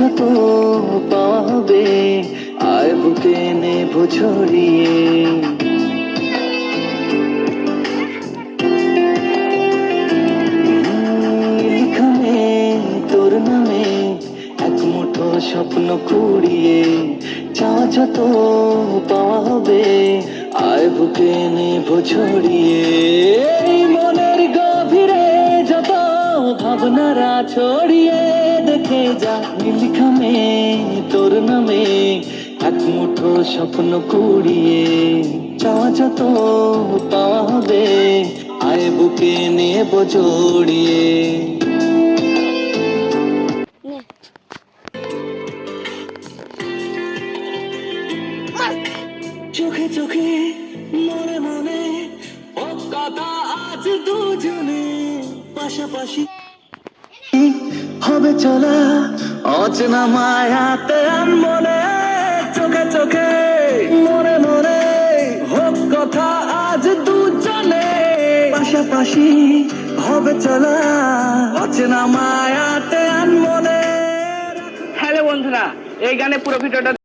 যত পাওয়া হবে আয় বুকে নেব ছড়িয়ে। লিখামে তোর নামে এক মুঠো স্বপ্ন কুড়িয়ে, চাওয়া যত পাওয়া হবে আয় বুকে নেব ছড়িয়ে। এই মনের গভীরে যত ভাবনারা ছড়িয়ে, দেখে যা লিখামে তোর নামে এক মুঠো স্বপ্ন কুড়িয়ে, চাওয়া যত পাওয়া হবে আয় বুকে নেব জড়িয়ে। চোখে চোখে মনে মনে ও কথা আজ দুজনে পাশাপাশি হবে চলা অচেনা মায়াতে মনে। চোখে চোখে মনে মনে হোক কথা আজ দুজনে পাশাপাশি হবে চলা অচেনা মায়াতে মনে। হ্যালো বন্ধুরা, এই গানে পুরো ভিডিওটা